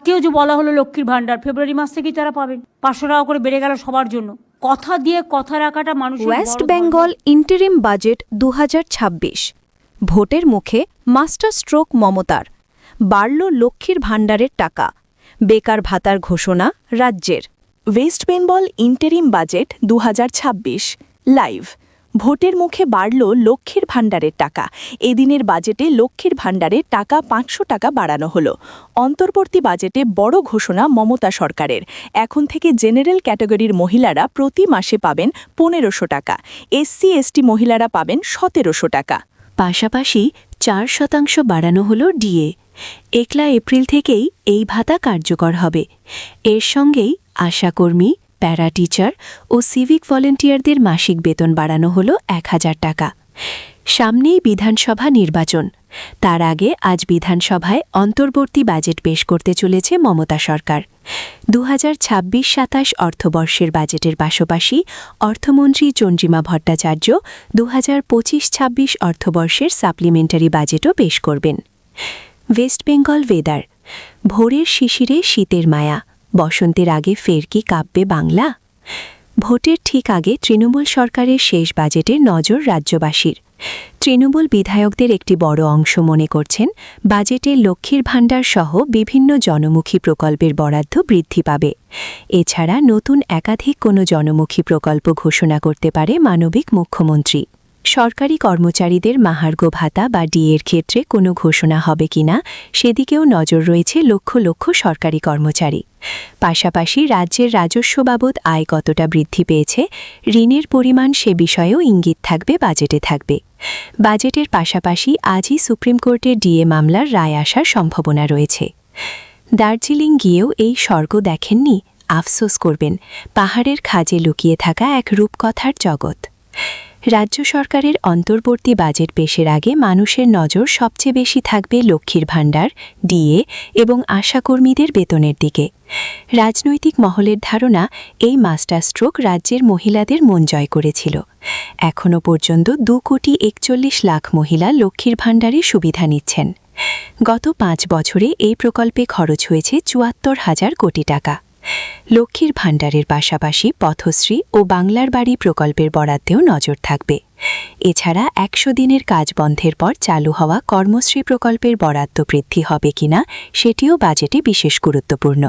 কেউ যে বলা হলো লক্ষ্মীর ভান্ডার ফেব্রুয়ারি মাস থেকেই তারা পাবেন, 500 টাকা করে বেড়ে গেল সবার জন্য। কথা দিয়ে কথা রাখাটা মানুষের ওয়েস্ট বেঙ্গল ইন্টারিম বাজেট 2026। ভোটের মুখে মাস্টার স্ট্রোক মমতার, বাড়ল লক্ষ্মীর ভাণ্ডারের টাকা, বেকার ভাতার ঘোষণা রাজ্যের। West Bengal interim budget 2026 live. ভোটের মুখে বাড়ল লক্ষ্মীর ভাণ্ডারের টাকা। এদিনের বাজেটে লক্ষ্মীর ভাণ্ডারের টাকা 500 টাকা বাড়ানো হলো। অন্তর্বর্তী বাজেটে বড় ঘোষণা মমতা সরকারের। এখন থেকে জেনারেল ক্যাটাগরির মহিলারা প্রতি মাসে পাবেন 1500 টাকা, এসসি এসটি মহিলারা পাবেন 1700 টাকা। পাশাপাশি 4% বাড়ানো হলো ডিএ। 1 এপ্রিল থেকেই এই ভাতা কার্যকর হবে। এর সঙ্গেই আশাকর্মী, প্যারা টিচার ও সিভিক ভলেন্টিয়ারদের মাসিক বেতন বাড়ানো হলো 1000 টাকা। সামনেই বিধানসভা নির্বাচন, তার আগে আজ বিধানসভায় অন্তর্বর্তী বাজেট পেশ করতে চলেছে মমতা সরকার। 2026-27 অর্থবর্ষের বাজেটের পাশাপাশি অর্থমন্ত্রী চন্দ্রিমা ভট্টাচার্য 2025-26 অর্থবর্ষের সাপ্লিমেন্টারি বাজেটও পেশ করবেন। West Bengal weather. ভোরের শিশিরে শীতের মায়া, বসন্তের আগে ফের কি কাঁপবে বাংলা? ভোটের ঠিক আগে তৃণমূল সরকারের শেষ বাজেটে নজর রাজ্যবাসীর। তৃণমূল বিধায়কদের একটি বড় অংশ মনে করছেন বাজেটে লক্ষ্মীর ভাণ্ডার সহ বিভিন্ন জনমুখী প্রকল্পের বরাদ্দ বৃদ্ধি পাবে। এছাড়া নতুন একাধিক কোনো জনমুখী প্রকল্প ঘোষণা করতে পারে মানবিক মুখ্যমন্ত্রী। সরকারি কর্মচারীদের মহার্ঘ ভাতা বা ডিএর ক্ষেত্রে কোনো ঘোষণা হবে কিনা সেদিকেও নজর রয়েছে লক্ষ লক্ষ সরকারি কর্মচারী। পাশাপাশি রাজ্যের রাজস্ব বাবদ আয় কতটা বৃদ্ধি পেয়েছে, ঋণের পরিমাণ সে বিষয়েও ইঙ্গিত থাকবে, বাজেটে থাকবে। বাজেটের পাশাপাশি আজই সুপ্রিম কোর্টের ডিএ মামলার রায় আসার সম্ভাবনা রয়েছে। দার্জিলিং গিয়েও এই স্বর্গ দেখেননি, আফসোস করবেন। পাহাড়ের খাজে লুকিয়ে থাকা এক রূপকথার জগৎ। রাজ্য সরকারের অন্তর্বর্তী বাজেট পেশের আগে মানুষের নজর সবচেয়ে বেশি থাকবে লক্ষ্মীর ভাণ্ডার, ডিএ এবং আশাকর্মীদের বেতনের দিকে। রাজনৈতিক মহলের ধারণা এই মাস্টার স্ট্রোক রাজ্যের মহিলাদের মন জয় করেছিল। এখনও পর্যন্ত 2,41,00,000 মহিলা লক্ষ্মীর ভাণ্ডারে সুবিধা নিচ্ছেন। গত 5 বছরে এই প্রকল্পে খরচ হয়েছে 74,000 কোটি টাকা। লক্ষ্মীর ভাণ্ডারের পাশাপাশি পথশ্রী ও বাংলার বাড়ি প্রকল্পের বরাদ্দেও নজর থাকবে। এছাড়া 100 দিনের কাজ বন্ধের পর চালু হওয়া কর্মশ্রী প্রকল্পের বরাদ্দ বৃদ্ধি হবে কিনা সেটিও বাজেটে বিশেষ গুরুত্বপূর্ণ।